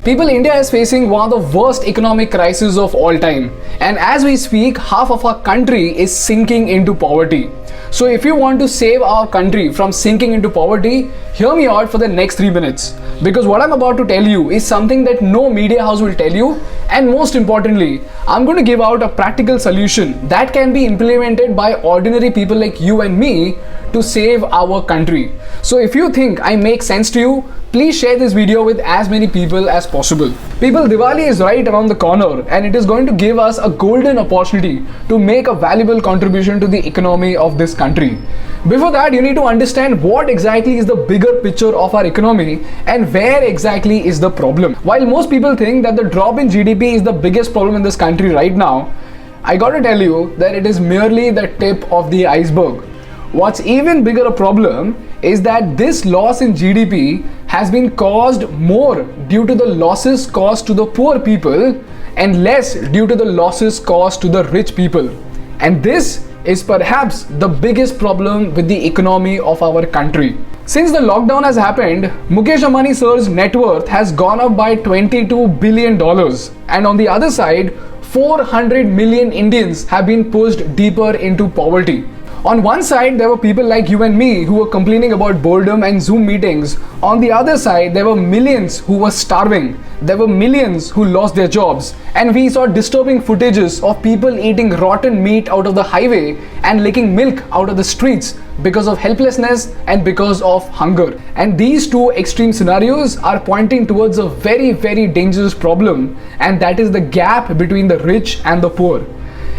People, India is facing one of the worst economic crises of all time. And as we speak, half of our country is sinking into poverty. So if you want to save our country from sinking into poverty, hear me out for the next 3 minutes. Because what I'm about to tell you is something that no media house will tell you. And most importantly, I'm going to give out a practical solution that can be implemented by ordinary people like you and me to save our country. So if you think I make sense to you, please share this video with as many people as possible. People, Diwali is right around the corner and it is going to give us a golden opportunity to make a valuable contribution to the economy of this country. Before that, you need to understand what exactly is the bigger picture of our economy and where exactly is the problem. While most people think that the drop in GDP is the biggest problem in this country right now, I gotta tell you that it is merely the tip of the iceberg. What's even bigger a problem is that this loss in GDP has been caused more due to the losses caused to the poor people and less due to the losses caused to the rich people. And this is perhaps the biggest problem with the economy of our country. Since the lockdown has happened, Mukesh Ambani sir's net worth has gone up by $22 billion. And on the other side, 400 million Indians have been pushed deeper into poverty. On one side, there were people like you and me who were complaining about boredom and Zoom meetings. On the other side, there were millions who were starving. There were millions who lost their jobs. And we saw disturbing footages of people eating rotten meat out of the highway and licking milk out of the streets because of helplessness and because of hunger. And these two extreme scenarios are pointing towards a very, very dangerous problem, and that is the gap between the rich and the poor.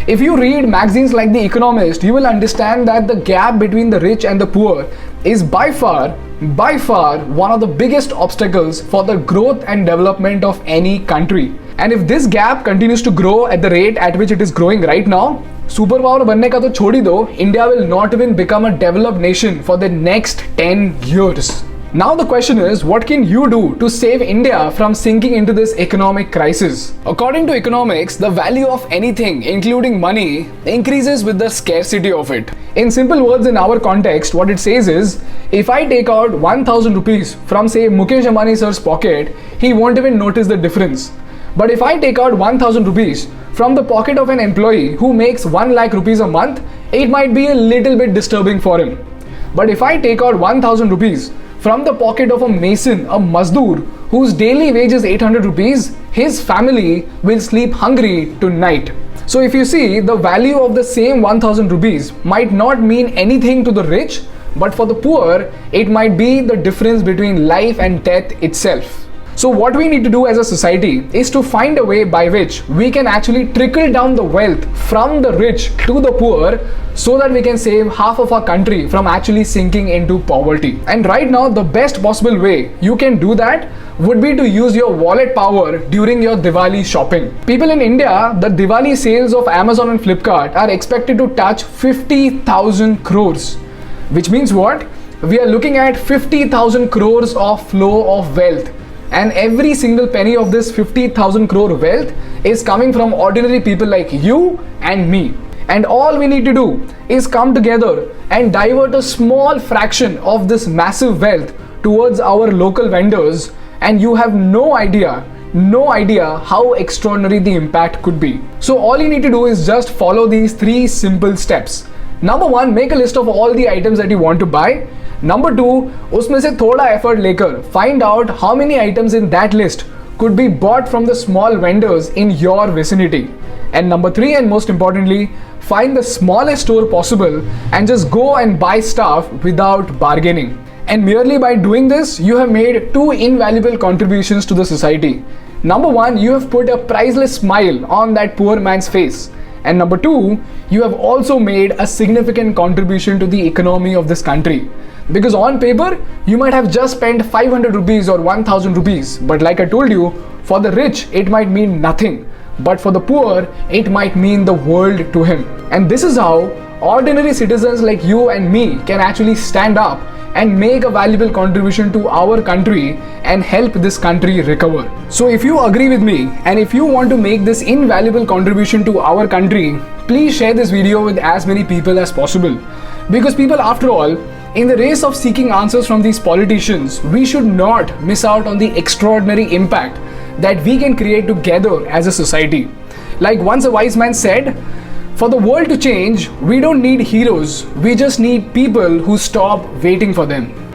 If you read magazines like The Economist, you will understand that the gap between the rich and the poor is by far one of the biggest obstacles for the growth and development of any country. And if this gap continues to grow at the rate at which it is growing right now, superpower बनने का तो छोड़ ही दो, India will not even become a developed nation for the next 10 years. Now the question is, what can you do to save India from sinking into this economic crisis? According to economics, the value of anything, including money, increases with the scarcity of it. In simple words, in our context, what it says is, if I take out 1000 rupees from say Mukesh Ambani sir's pocket, he won't even notice the difference. But if I take out 1000 rupees from the pocket of an employee who makes 1 lakh rupees a month, it might be a little bit disturbing for him. But if I take out 1000 rupees from the pocket of a mason, a mazdoor, whose daily wage is 800 rupees, his family will sleep hungry tonight. So if you see, the value of the same 1000 rupees might not mean anything to the rich, but for the poor, it might be the difference between life and death itself. So what we need to do as a society is to find a way by which we can actually trickle down the wealth from the rich to the poor so that we can save half of our country from actually sinking into poverty. And right now, the best possible way you can do that would be to use your wallet power during your Diwali shopping. People in India, the Diwali sales of Amazon and Flipkart are expected to touch 50,000 crores. Which means what? We are looking at 50,000 crores of flow of wealth. And every single penny of this 50,000 crore wealth is coming from ordinary people like you and me. And all we need to do is come together and divert a small fraction of this massive wealth towards our local vendors, and you have no idea how extraordinary the impact could be. So all you need to do is just follow these 3 simple steps. Number 1, make a list of all the items that you want to buy. Number 2, उसमें से थोड़ा effort लेकर find out how many items in that list could be bought from the small vendors in your vicinity. And number 3, and most importantly, find the smallest store possible and just go and buy stuff without bargaining. And merely by doing this, you have made 2 invaluable contributions to the society. Number 1, you have put a priceless smile on that poor man's face. And number 2, you have also made a significant contribution to the economy of this country. Because on paper, you might have just spent 500 rupees or 1000 rupees. But like I told you, for the rich, it might mean nothing. But for the poor, it might mean the world to him. And this is how ordinary citizens like you and me can actually stand up and make a valuable contribution to our country and help this country recover. So if you agree with me and if you want to make this invaluable contribution to our country, please share this video with as many people as possible. Because people, after all, in the race of seeking answers from these politicians, we should not miss out on the extraordinary impact that we can create together as a society. Like once a wise man said, for the world to change, we don't need heroes, we just need people who stop waiting for them.